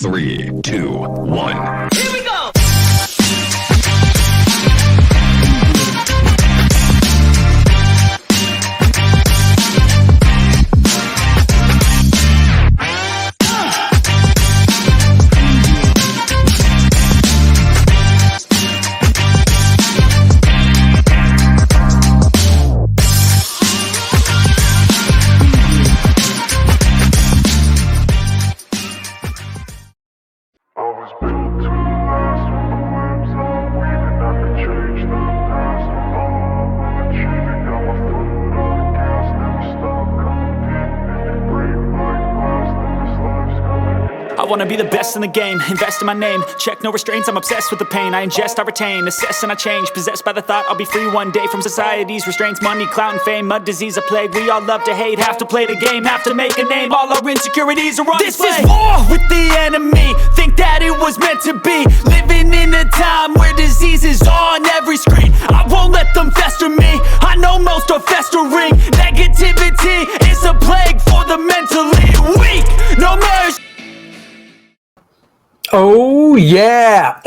3, 2, 1. Here we go! I wanna be the best in the game, invest in my name, check no restraints, I'm obsessed with the pain. I ingest, I retain, assess and I change, possessed by the thought I'll be free one day from society's restraints. Money, clout and fame, mud, disease, a plague. We all love to hate, have to play the game, have to make a name. All our insecurities are on display. This is war with the enemy, think that it was meant to be. Living in a time where disease is on every screen. I won't let them fester me, I know most are festering. Negativity is a plague for the mentally weak. No mercy. Oh yeah!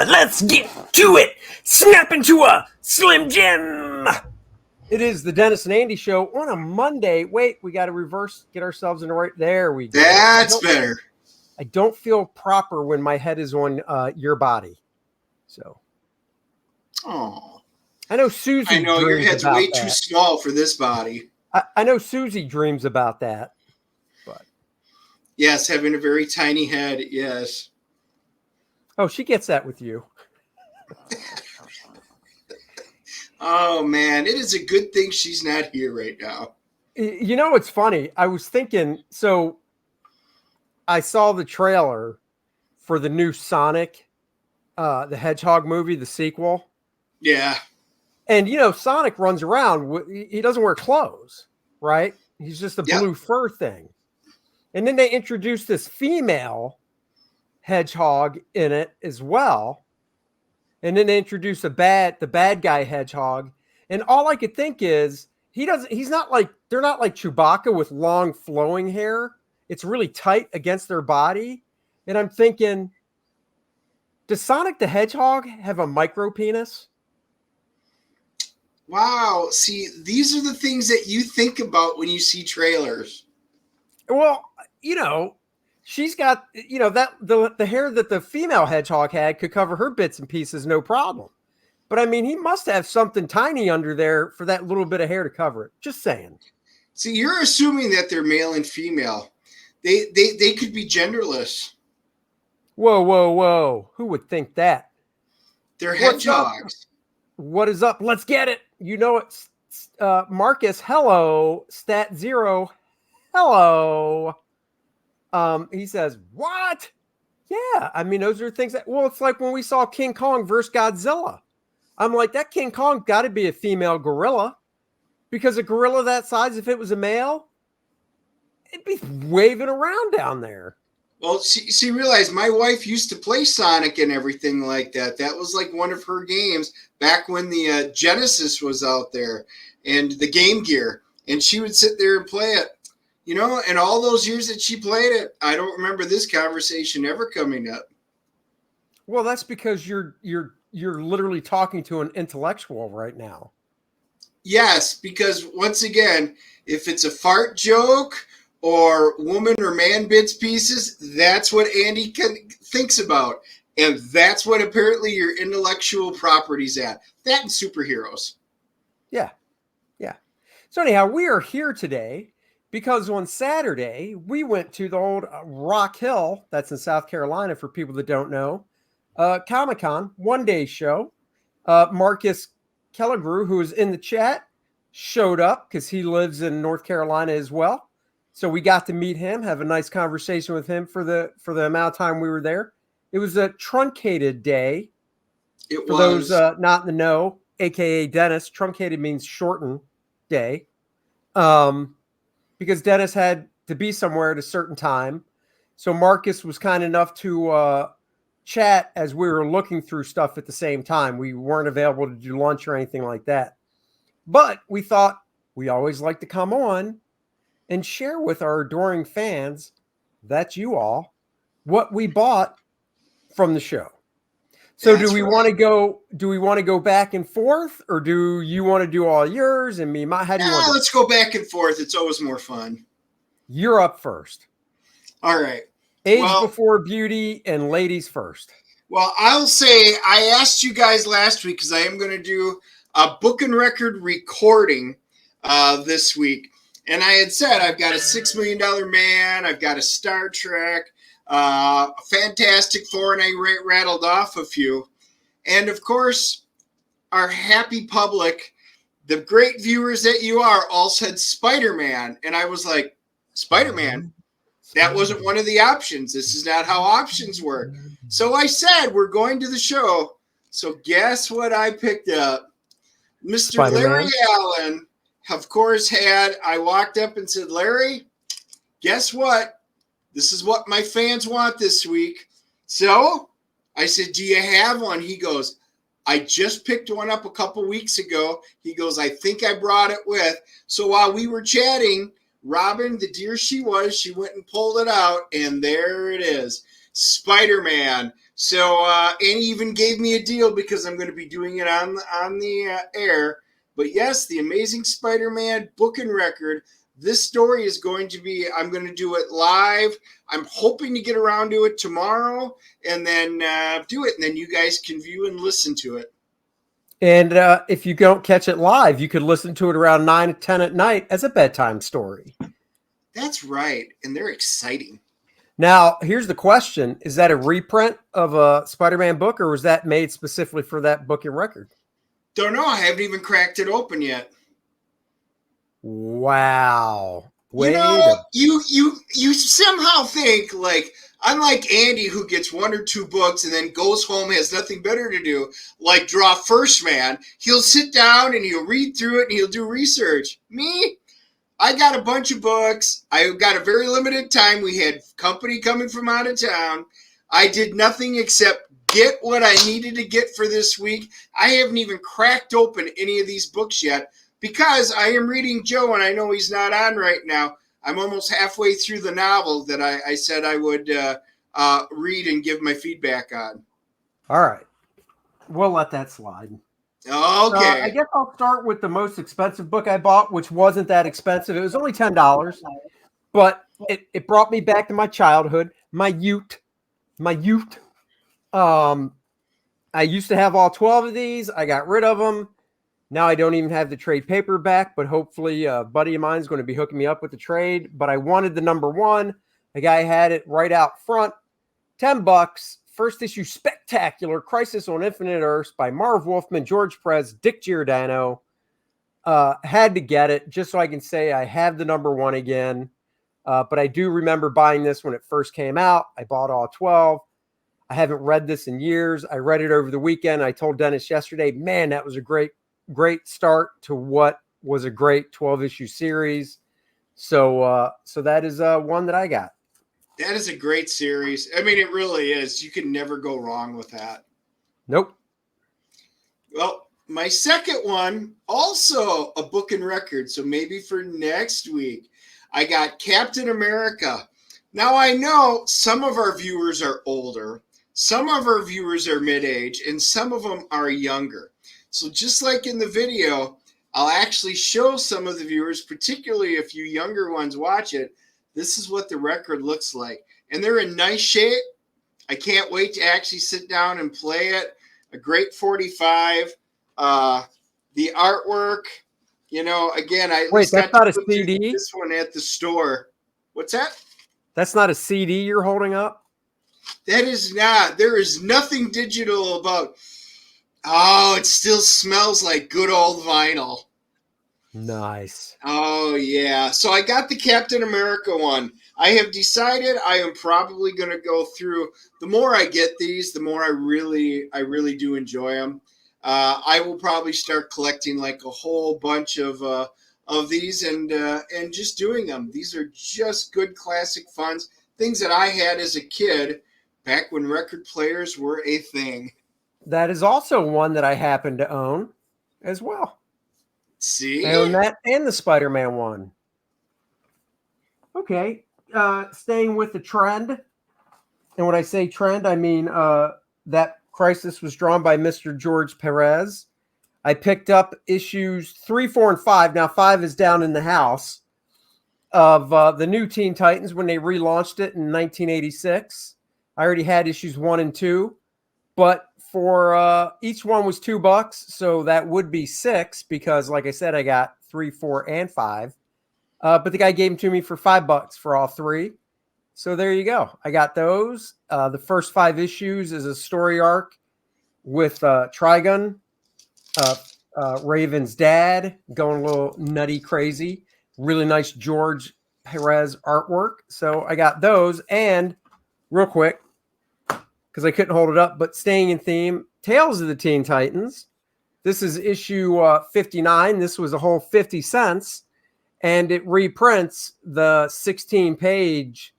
Let's get to it! Snap into a Slim Jim! It is the Dennis and Andy show on a Monday. Wait, we got to reverse, get ourselves in the right. There we go. That's better. I don't feel proper when my head is on your body. So. Oh. I know Susie. I know your head's way that. too small for this body. I know Susie dreams about that. Yes, having a very tiny head, yes. Oh, she gets that with you. Oh, man, it is a good thing she's not here right now. You know, it's funny. I was thinking, so I saw the trailer for the new Sonic, the Hedgehog movie, the sequel. Yeah. And, you know, Sonic runs around. He doesn't wear clothes, right? He's just a blue fur thing. And then they introduced this female hedgehog in it as well. And then they introduced the bad guy hedgehog. And all I could think is they're not like Chewbacca with long flowing hair. It's really tight against their body. And I'm thinking, does Sonic the Hedgehog have a micro penis? Wow. See, these are the things that you think about when you see trailers. Well, you know, she's got, you know, that the hair that the female hedgehog had could cover her bits and pieces, no problem. But I mean, he must have something tiny under there for that little bit of hair to cover it. Just saying. See, you're assuming that they're male and female. They could be genderless. Whoa. Who would think that? They're hedgehogs. What is up? Let's get it. You know it's Marcus, hello. Stat Zero, hello. He says, what? Yeah, I mean, those are things that, well, it's like when we saw King Kong versus Godzilla. I'm like, that King Kong got to be a female gorilla, because a gorilla that size, if it was a male, it'd be waving around down there. Well, see, realize my wife used to play Sonic and everything like that. That was like one of her games back when the Genesis was out there and the Game Gear, and she would sit there and play it. You know, and all those years that she played it, I don't remember this conversation ever coming up. Well, that's because you're literally talking to an intellectual right now. Yes, because once again, if it's a fart joke or woman or man bits pieces, that's what Andy thinks about. And that's what apparently your intellectual property's at. That and superheroes. Yeah. So anyhow, we are here today because on Saturday, we went to the old Rock Hill, that's in South Carolina for people that don't know, Comicon, one-day show. Marcus Kellegrew, who is in the chat, showed up because he lives in North Carolina as well. So we got to meet him, have a nice conversation with him for the amount of time we were there. It was a truncated day. For those not in the know, a.k.a. Dennis, truncated means shortened day. Because Dennis had to be somewhere at a certain time. So Marcus was kind enough to chat as we were looking through stuff at the same time. We weren't available to do lunch or anything like that. But we thought we always like to come on and share with our adoring fans that's you all, what we bought from the show. So That's do we want to go? Do we want to go back and forth, or do you want to do all yours and me? How do you want to? Let's go back and forth. It's always more fun. You're up first. All right. Age before beauty and ladies first. Well, I'll say I asked you guys last week because I am going to do a book and record recording this week. And I had said I've got a $6 Million Man. I've got a Star Trek, Fantastic Four, and I rattled off a few. And, of course, our happy public, the great viewers that you are, all said Spider-Man. And I was like, Spider-Man? That wasn't one of the options. This is not how options work. So I said, we're going to the show. So guess what I picked up? Mr. Spider-Man. Larry Allen, of course, I walked up and said, Larry, guess what? This is what my fans want this week. So I said, do you have one? He goes, I just picked one up a couple weeks ago. He goes, I think I brought it with. So while we were chatting, Robin, the dear she was, she went and pulled it out, and there it is, Spider-Man. So, and he even gave me a deal because I'm going to be doing it on the air. But yes, the Amazing Spider-Man book and record. This story is going to be, I'm going to do it live. I'm hoping to get around to it tomorrow and then do it. And then you guys can view and listen to it. And if you don't catch it live, you could listen to it around 9 or 10 at night as a bedtime story. That's right. And they're exciting. Now, here's the question. Is that a reprint of a Spider-Man book, or was that made specifically for that book and record? Don't know. I haven't even cracked it open yet. Wow. You somehow think, like, unlike Andy, who gets one or two books and then goes home, has nothing better to do, like draw First Man, he'll sit down and he'll read through it and he'll do research. Me, I got a bunch of books. I got a very limited time. We had company coming from out of town. I did nothing except get what I needed to get for this week. I haven't even cracked open any of these books yet because I am reading Joe, and I know he's not on right now. I'm almost halfway through the novel that I said I would read and give my feedback on. All right. We'll let that slide. Okay. I guess I'll start with the most expensive book I bought, which wasn't that expensive. It was only $10, but it brought me back to my childhood, my youth. I used to have all 12 of these. I got rid of them. Now I don't even have the trade paperback, but hopefully a buddy of mine is going to be hooking me up with the trade. But I wanted the number one. The guy had it right out front. $10. First issue spectacular, Crisis on Infinite Earths by Marv Wolfman, George Perez, Dick Giordano. Had to get it just so I can say I have the number one again. But I do remember buying this when it first came out. I bought all 12. I haven't read this in years. I read it over the weekend. I told Dennis yesterday, man, that was a great start to what was a great 12-issue series. So that is one that I got. That is a great series. I mean, it really is. You can never go wrong with that. Nope. Well, my second one, also a book and record. So maybe for next week, I got Captain America. Now, I know some of our viewers are older. Some of our viewers are mid-age, and some of them are younger. So just like in the video, I'll actually show some of the viewers, particularly if you younger ones watch it, this is what the record looks like. And they're in nice shape. I can't wait to actually sit down and play it. A great 45. The artwork, again, Wait, that's not a CD? This one at the store. What's that? That's not a CD you're holding up? That is not. There is nothing digital about. Oh, it still smells like good old vinyl. Nice. Oh, yeah. So I got the Captain America one. I have decided I am probably going to go through. The more I get these, the more I really do enjoy them. I will probably start collecting like a whole bunch of these and just doing them. These are just good classic funds, things that I had as a kid back when record players were a thing. That is also one that I happen to own as well. See? I own that and the Spider-Man one. Okay. staying with the trend. And when I say trend, I mean that Crisis was drawn by Mr. George Perez. I picked up issues 3, 4, and 5. Now 5 is down in the house of the new Teen Titans when they relaunched it in 1986. I already had issues 1 and 2, but for each one was $2, so that would be 6 because, like I said, I got 3, 4, and 5. But the guy gave them to me for $5 for all 3. So there you go. I got those. The first 5 issues is a story arc with Trigun, Raven's dad, going a little nutty crazy. Really nice George Perez artwork. So I got those. And real quick, because I couldn't hold it up, but staying in theme, Tales of the Teen Titans. This is issue 59. This was a whole 50 cents. And it reprints the 16-page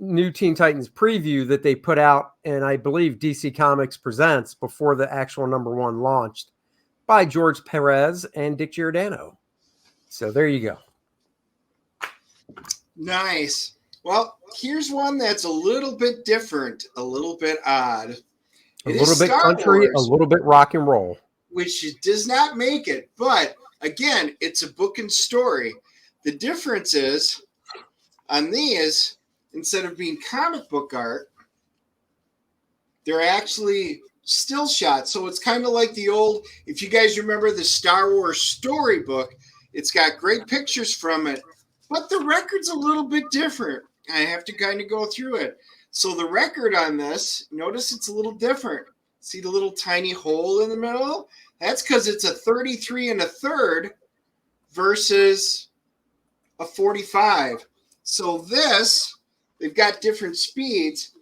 new Teen Titans preview that they put out, and I believe DC Comics Presents before the actual #1 launched, by George Perez and Dick Giordano. So there you go. Nice. Well, here's one that's a little bit different, a little bit odd. A little bit country, a little bit rock and roll. Which does not make it, but again, it's a book and story. The difference is on these, instead of being comic book art, they're actually still shots. So it's kind of like the old, if you guys remember the Star Wars storybook, it's got great pictures from it, but the record's a little bit different. I have to kind of go through it. So the record on this, notice it's a little different. See the little tiny hole in the middle? That's because it's a 33 1/3 versus a 45. So this, they've got different speeds,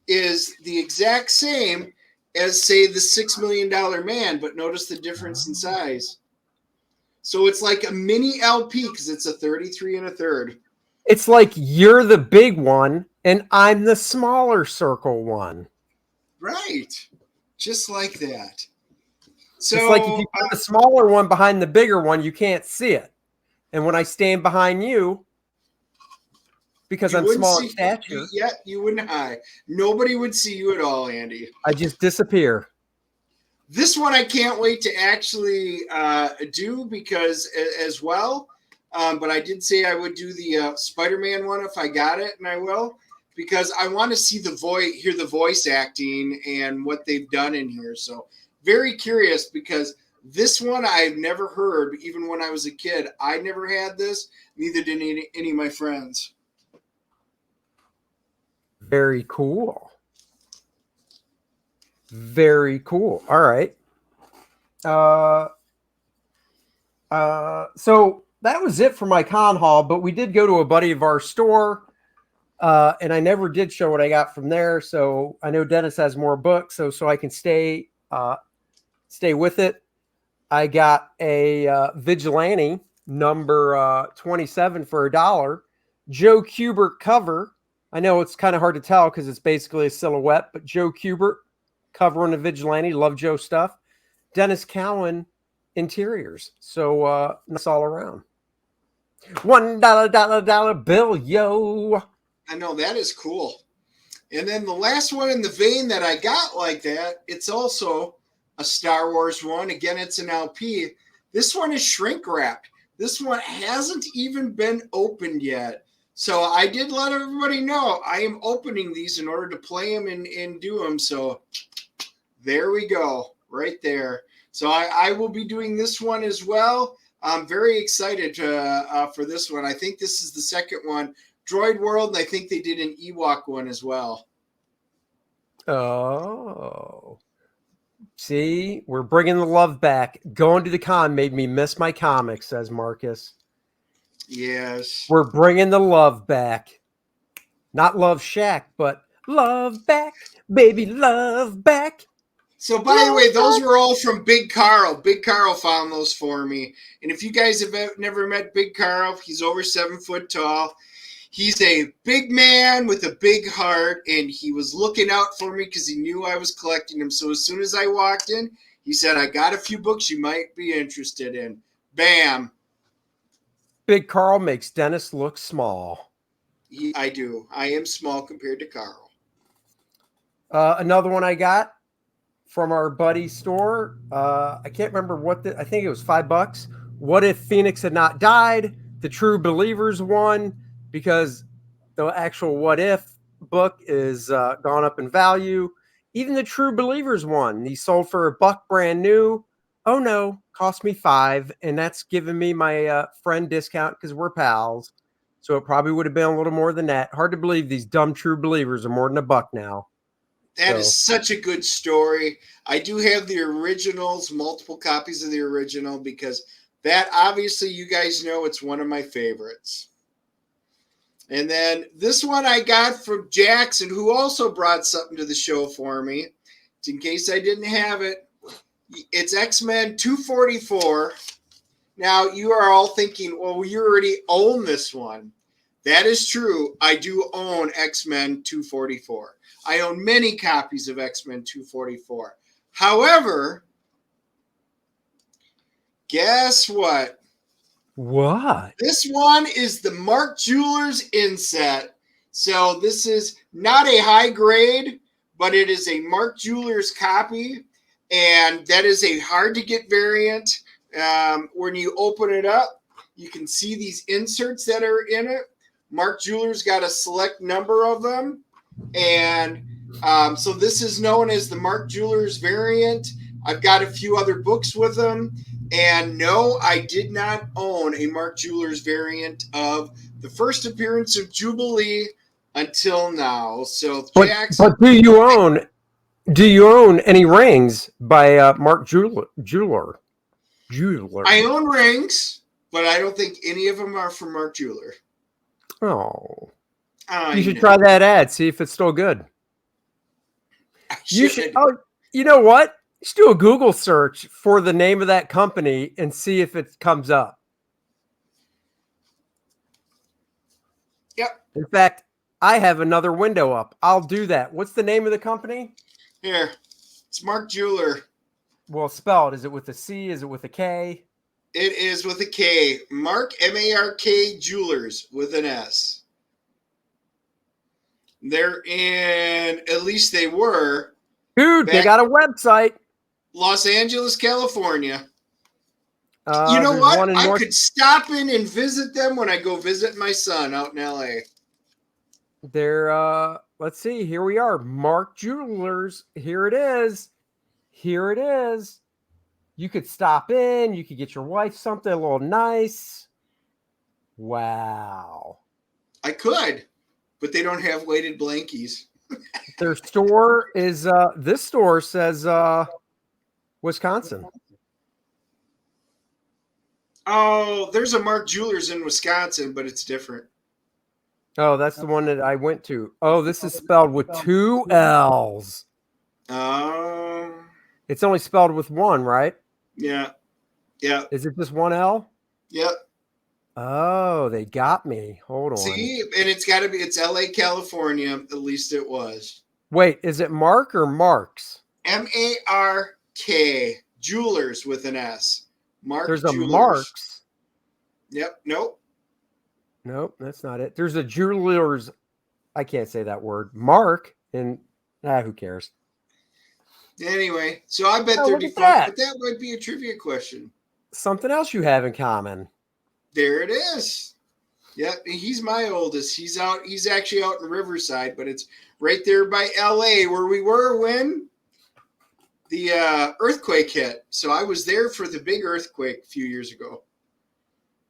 is the exact same as, say, the $6 Million Man, but notice the difference in size. So it's like a mini LP because it's a 33 1/3. It's like you're the big one and I'm the smaller circle one. Right. Just like that. So it's like if you put the smaller one behind the bigger one, you can't see it. And when I stand behind you, because I'm small in stature. Yeah, you wouldn't hide. Nobody would see you at all, Andy. I just disappear. This one I can't wait to actually do because as well. But I did say I would do the Spider-Man one if I got it, and I will, because I want to see hear the voice acting and what they've done in here. So very curious because this one I've never heard, even when I was a kid. I never had this. Neither did any of my friends. Very cool. Very cool. All right. So that was it for my con haul, but we did go to a buddy of our store, and I never did show what I got from there. So I know Dennis has more books, so I can stay with it. I got a Vigilante number 27 for $1. Joe Kubert cover. I know it's kind of hard to tell because it's basically a silhouette, but Joe Kubert covering the Vigilante. Love Joe stuff. Dennis Cowan interiors. So that's all around. $1 bill, yo. I know, that is cool. And then the last one in the vein that I got like that, it's also a Star Wars one. Again, it's an LP. This one is shrink wrapped. This one hasn't even been opened yet. So I did let everybody know I am opening these in order to play them and do them. So there we go, right there. So I will be doing this one as well. I'm very excited for this one. I think this is the second one. Droid World, and I think they did an Ewok one as well. Oh. See, we're bringing the love back. Going to the con made me miss my comics, says Marcus. Yes. We're bringing the love back. Not Love Shack, but love back, baby, love back. So, by the way, those were all from Big Carl. Big Carl found those for me. And if you guys have never met Big Carl, he's over 7 foot tall. He's a big man with a big heart, and he was looking out for me because he knew I was collecting them. So as soon as I walked in, he said, I got a few books you might be interested in. Bam. Big Carl makes Dennis look small. I do. I am small compared to Carl. Another one I got from our buddy store. I can't remember I think it was $5. What if Phoenix had not died? The True Believers one, because the actual What If book is gone up in value. Even the True Believers one, he sold for $1 brand new. Oh no, cost me $5, and that's giving me my friend discount because we're pals. So it probably would have been a little more than that. Hard to believe these dumb True Believers are more than $1 now. That is such a good story. I do have the originals, multiple copies of the original, because that, obviously, you guys know it's one of my favorites. And then this one I got from Jackson, who also brought something to the show for me, in case I didn't have it. It's X-Men 244. Now, you are all thinking, well, you already own this one. That is true. I do own X-Men 244. I own many copies of X-Men 244. However, guess what? What? This one is the Mark Jewelers inset. So this is not a high grade, but it is a Mark Jewelers copy. And that is a hard to get variant. When you open it up, you can see these inserts that are in it. Mark Jewelers got a select number of them. And so this is known as the Mark Jewelers variant. I've got a few other books with them. And no, I did not own a Mark Jewelers variant of the first appearance of Jubilee until now. So, Jackson. But do you own any rings by Mark Jeweler? I own rings, but I don't think any of them are from Mark Jeweler. Oh. You should try that ad, see if it's still good. You should. Oh, you know what? You should do a Google search for the name of that company and see if it comes up. Yep. In fact, I have another window up. I'll do that. What's the name of the company? Here. It's Mark Jeweler. Well, spelled. Is it with a C? Is it with a K? It is with a K. Mark, M-A-R-K, Jewelers with an S. They're in, at least they were. Dude, they got a website. Los Angeles, California. You know what? I could stop in and visit them when I go visit my son out in LA. They're, let's see. Here we are. Mark Jewelers. Here it is. Here it is. You could stop in. You could get your wife something a little nice. Wow. I could, but they don't have weighted blankies. Their store is, this store says, Wisconsin. Oh, there's a Mark Jewelers in Wisconsin, but it's different. Oh, that's the one that I went to. Oh, this is spelled with 2 L's. It's only spelled with 1, right? Yeah. Yeah. Is it just 1 L? Yep. Oh, they got me. Hold on. See, and it's got to be, it's LA, California. At least it was. Wait, is it Mark or Marks? M-A-R-K. Jewelers with an S. Mark There's Jewelers. a Marks. Yep. Nope. Nope, that's not it. There's a Jewelers. I can't say that word. Mark, and who cares? Anyway, so I bet Oh, 30 look bucks, at that. but that might be a trivia question. Something else you have in common. There it is. Yep, he's my oldest. He's actually out in Riverside, but it's right there by LA where we were when the earthquake hit. So I was there for the big earthquake a few years ago.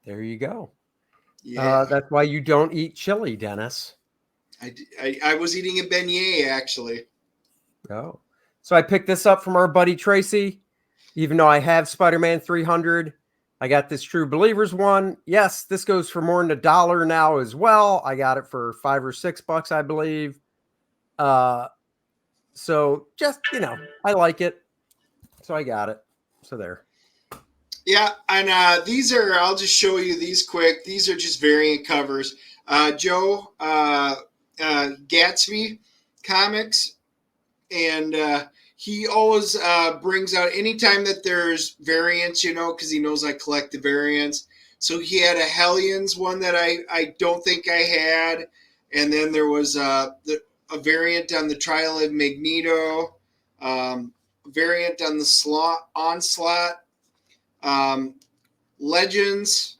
There you go. Yeah. That's why you don't eat chili, Dennis. I was eating a beignet, actually. Oh. So I picked this up from our buddy Tracy, even though I have Spider-Man 300. I got this True Believers one. Yes, this goes for more than $1 now as well. I got it for $5 or $6, I believe. So just, I like it. So I got it. So there. Yeah, and these are, I'll just show you these quick. These are just variant covers. Joe Gatsby Comics, and he always brings out, anytime that there's variants, because he knows I collect the variants. So he had a Hellions one that I don't think I had. And then there was a variant on the Trial of Magneto, variant on the Onslaught, Legends.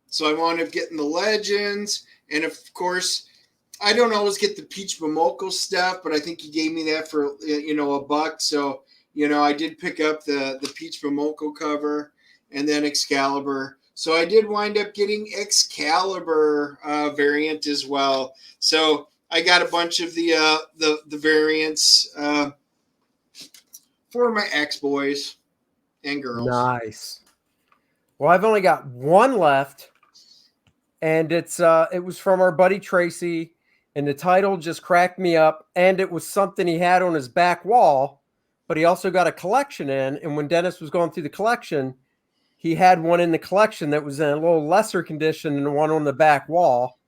So I wound up getting the Legends. And of course, I don't always get the Peach Momoko stuff, but I think he gave me that for, $1. So, I did pick up the Peach Momoko cover and then Excalibur. So I did wind up getting Excalibur variant as well. So I got a bunch of the variants for my ex-boys and girls. Nice. Well, I've only got one left, and it was from our buddy Tracy, and the title just cracked me up, and it was something he had on his back wall, but he also got a collection in, and when Dennis was going through the collection, he had one in the collection that was in a little lesser condition than the one on the back wall.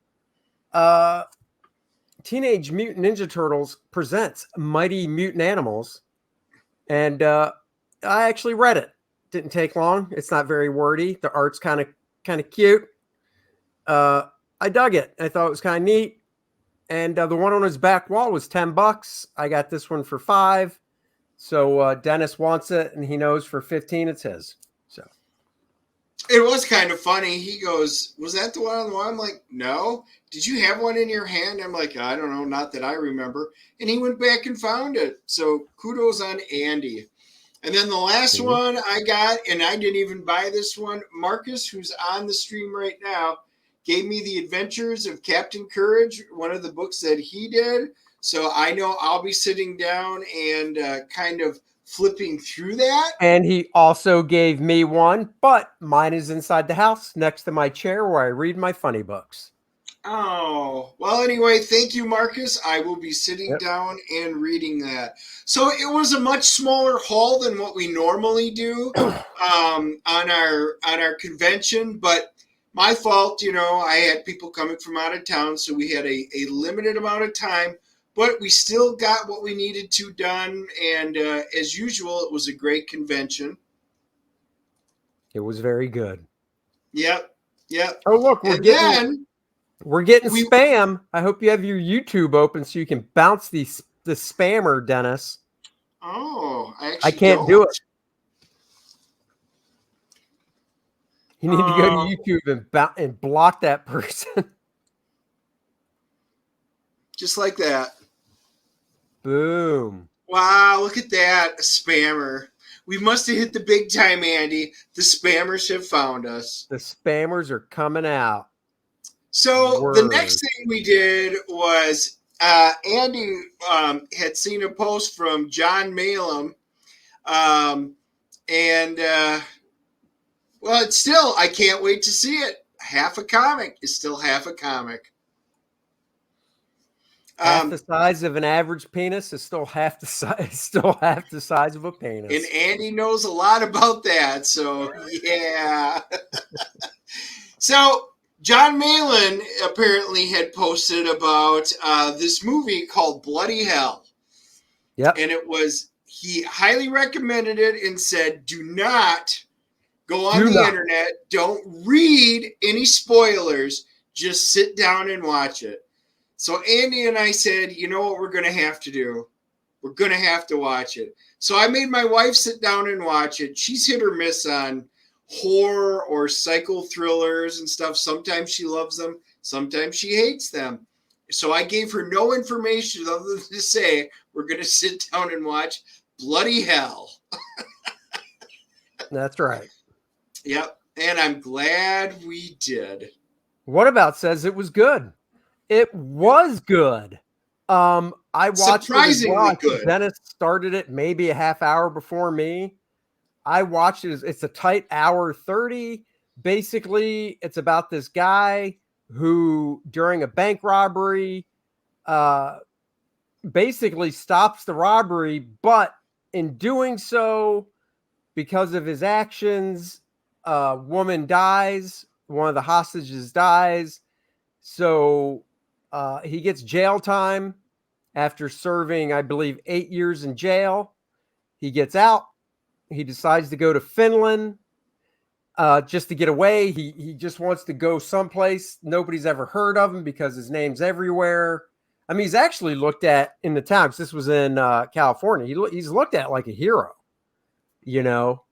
Teenage Mutant Ninja Turtles presents Mighty Mutant Animals, and I actually read it. Didn't take long. It's not very wordy. The art's kind of cute. I dug it. I thought it was kind of neat. And the one on his back wall was $10. I got this one for $5. So Dennis wants it, and he knows for $15 it's his. So it was kind of funny. He goes, "Was that the one on the wall?" I'm like, "No." "Did you have one in your hand?" I'm like, "I don't know, not that I remember." And he went back and found it. So kudos on Andy. And then the last one I got, and I didn't even buy this one, Marcus, who's on the stream right now, gave me The Adventures of Captain Courage, one of the books that he did. So I know I'll be sitting down and kind of flipping through that. And he also gave me one, but mine is inside the house next to my chair where I read my funny books. Oh, well, anyway, thank you, Marcus. I will be sitting down and reading that. So it was a much smaller haul than what we normally do on our convention, but my fault, I had people coming from out of town, so we had a limited amount of time, but we still got what we needed to done, and as usual, it was a great convention. It was very good. Yep. Oh, look, we're getting spam. I hope you have your YouTube open so you can bounce the spammer, Dennis. Oh, I can't do it. You need to go to YouTube and block that person. Just like that. Boom. Wow, look at that. A spammer. We must have hit the big time, Andy. The spammers have found us. The spammers are coming out. So the next thing we did was Andy had seen a post from Jon Malin. Well, it's still, I can't wait to see it. Half a comic is still half a comic. Half the size of an average penis is still half the size of a penis. And Andy knows a lot about that. So yeah. So Jon Malin apparently had posted about this movie called Bloody Hell. Yep. And he highly recommended it and said, do not go on the internet. Don't read any spoilers. Just sit down and watch it. So Andy and I said, you know what we're going to have to do? We're going to have to watch it. So I made my wife sit down and watch it. She's hit or miss on horror or psycho thrillers and stuff. Sometimes she loves them. Sometimes she hates them. So I gave her no information other than to say, we're going to sit down and watch Bloody Hell. That's right. Yep. And I'm glad we did. What About says it was good. It was good. I watched surprisingly good. Dennis started it maybe a half hour before me. I watched it. It's a tight hour 30. Basically, it's about this guy who, during a bank robbery, basically stops the robbery, but in doing so, because of his actions, a woman dies. One of the hostages dies. So he gets jail time after serving, I believe, 8 years in jail. He gets out. He decides to go to Finland. just to get away. He just wants to go someplace nobody's ever heard of him because his name's everywhere. I mean, he's actually looked at in the town, 'cause this was in California. He's looked at like a hero, you know.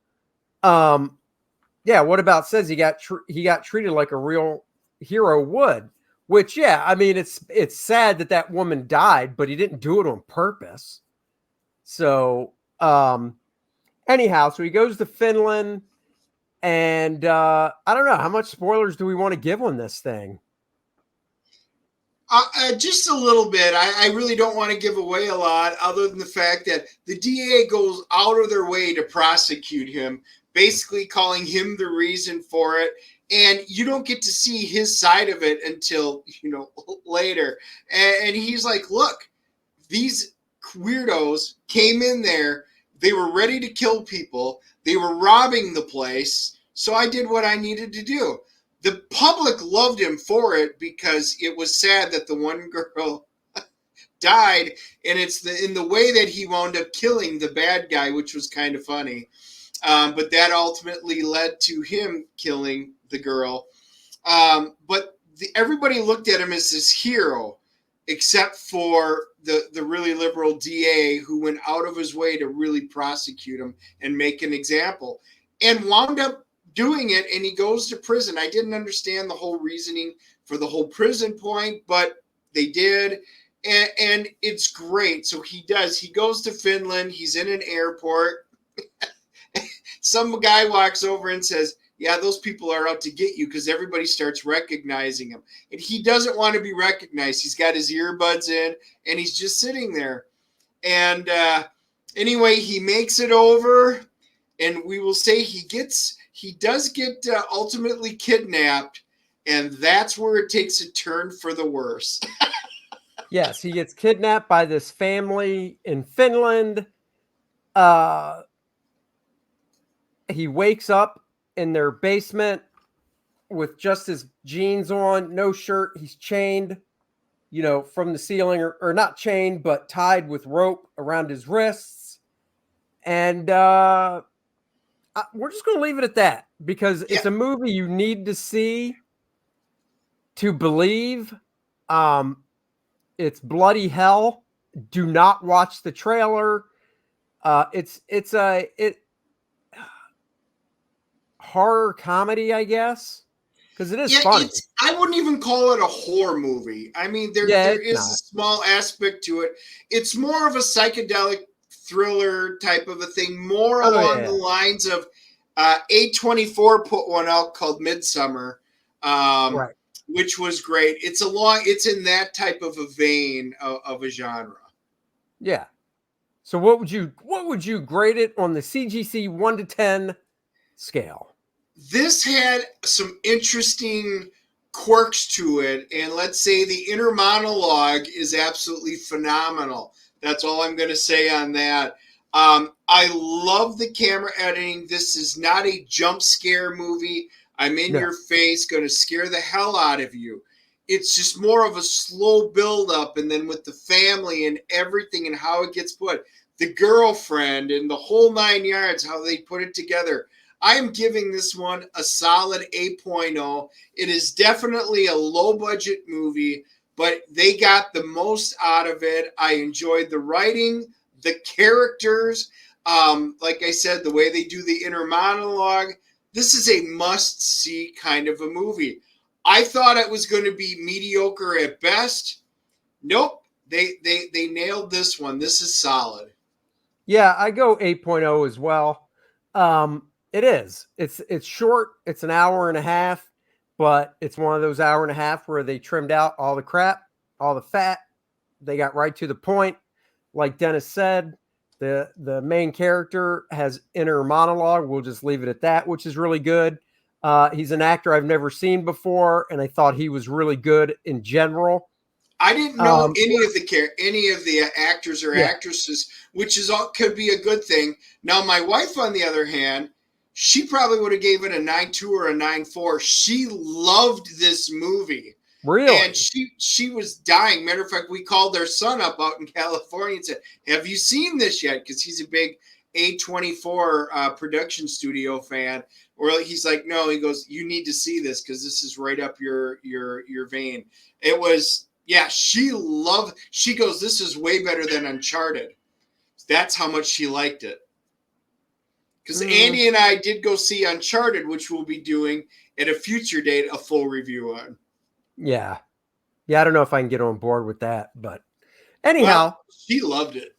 Yeah. What about says he got treated like a real hero would? Which, yeah, I mean, it's sad that woman died, but he didn't do it on purpose. So, anyhow, so he goes to Finland, and I don't know, how much spoilers do we want to give on this thing? Just a little bit. I really don't want to give away a lot, other than the fact that the DA goes out of their way to prosecute him, basically calling him the reason for it. And you don't get to see his side of it until, later. And he's like, look, these weirdos came in there. They were ready to kill people. They were robbing the place. So I did what I needed to do. The public loved him for it because it was sad that the one girl died, and it's in the way that he wound up killing the bad guy, which was kind of funny. But that ultimately led to him killing the girl. But everybody looked at him as this hero, except for the really liberal DA who went out of his way to really prosecute him and make an example, and wound up doing it, and he goes to prison. I didn't understand the whole reasoning for the whole prison point, but they did, and it's great. So he goes to Finland. He's in an airport. Some guy walks over and says, yeah, those people are out to get you, because everybody starts recognizing him. And he doesn't want to be recognized. He's got his earbuds in, and he's just sitting there. And anyway, he makes it over, and we will say he does get ultimately kidnapped, and that's where it takes a turn for the worse. Yes, he gets kidnapped by this family in Finland. He wakes up in their basement with just his jeans on, no shirt. He's chained, from the ceiling, or not chained, but tied with rope around his wrists. And we're just going to leave it at that, because it's a movie you need to see to believe. It's bloody hell. Do not watch the trailer. It's horror comedy, I guess, because it is funny. I wouldn't even call it a horror movie. I mean, there is a small aspect to it. It's more of a psychedelic thriller type of a thing, more along the lines of A24 put one out called Midsummer, Right. which was great. It's in that type of a vein of a genre. Yeah. So what would you grade it on the CGC 1 to 10 scale? This had some interesting quirks to it, and let's say the inner monologue is absolutely phenomenal. That's all I'm going to say on that. I love the camera editing. This is not a jump scare movie. I'm in your face, going to scare the hell out of you. It's just more of a slow build up, and then with the family and everything and how it gets put, the girlfriend and the whole 9 yards, how they put it together. I'm giving this one a solid 8.0. It is definitely a low budget movie, but they got the most out of it. I enjoyed the writing, the characters. Like I said, the way they do the inner monologue. This is a must-see kind of a movie. I thought it was going to be mediocre at best. Nope. They nailed this one. This is solid. Yeah, I go 8.0 as well. It is. It's short. It's an hour and a half, but it's one of those hour and a half where they trimmed out all the crap, all the fat. They got right to the point. Like Dennis said, the main character has inner monologue. We'll just leave it at that, which is really good. He's an actor I've never seen before, and I thought he was really good in general. I didn't know any of the actors or actresses, which could be a good thing. Now, my wife, on the other hand, she probably would have gave it a 9.2 or a 9.4. She loved this movie. Really? And she was dying. Matter of fact, we called their son up out in California and said, have you seen this yet? Because he's a big A24 production studio fan. Or he's like, no, he goes, you need to see this because this is right up your vein. It was, yeah, she goes, this is way better than Uncharted. That's how much she liked it. Because Andy and I did go see Uncharted, which we'll be doing at a future date, a full review on. Yeah. Yeah, I don't know if I can get on board with that, but anyhow. Well, she loved it.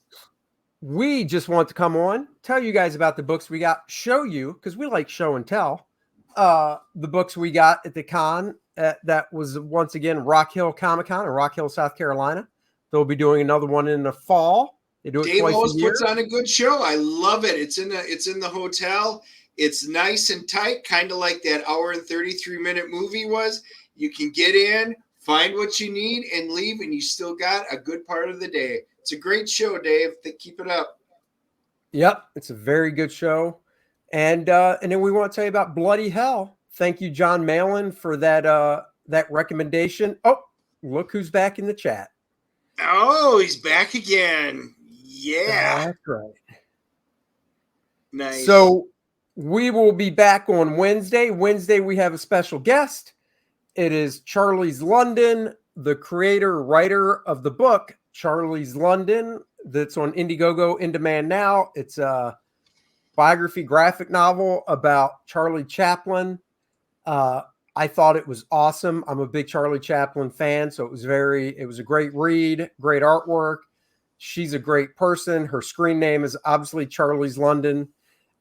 We just want to come on, tell you guys about the books we got, show you, because we like show and tell, the books we got at the con. That was once again Rock Hill Comicon in Rock Hill, South Carolina. They'll be doing another one in the fall. They do it Dave twice always a year. puts on a good show. I love it. It's in the hotel. It's nice and tight, kind of like that hour and 33-minute movie was. You can get in, find what you need, and leave, and you still got a good part of the day. It's a great show, Dave. Keep it up. Yep, it's a very good show. And then we want to tell you about Bloody Hell. Thank you, Jon Malin, for that recommendation. Oh, look who's back in the chat. Oh, he's back again. Yeah. That's right. Nice. So we will be back on Wednesday. Wednesday, we have a special guest. It is Charlie's London, the creator, writer of the book, Charlie's London, that's on Indiegogo, in demand now. It's a biography graphic novel about Charlie Chaplin. I thought it was awesome. I'm a big Charlie Chaplin fan, so it was a great read, great artwork. She's a great person. Her screen name is obviously Charlie's London,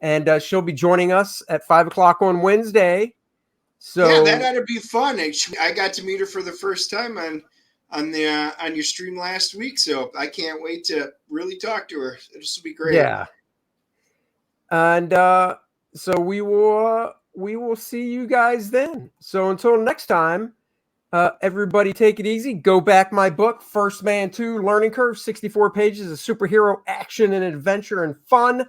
and she'll be joining us at 5:00 on Wednesday. So yeah, that ought to be fun. I got to meet her for the first time on your stream last week, so I can't wait to really talk to her. This will be great. Yeah, and so we will see you guys then. So until next time, everybody take it easy. Go back my book, First Man 2 Learning Curve, 64 pages of superhero action and adventure and fun.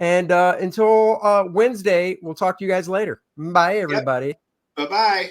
And until Wednesday, we'll talk to you guys later. Bye, everybody. Yep. Bye-bye.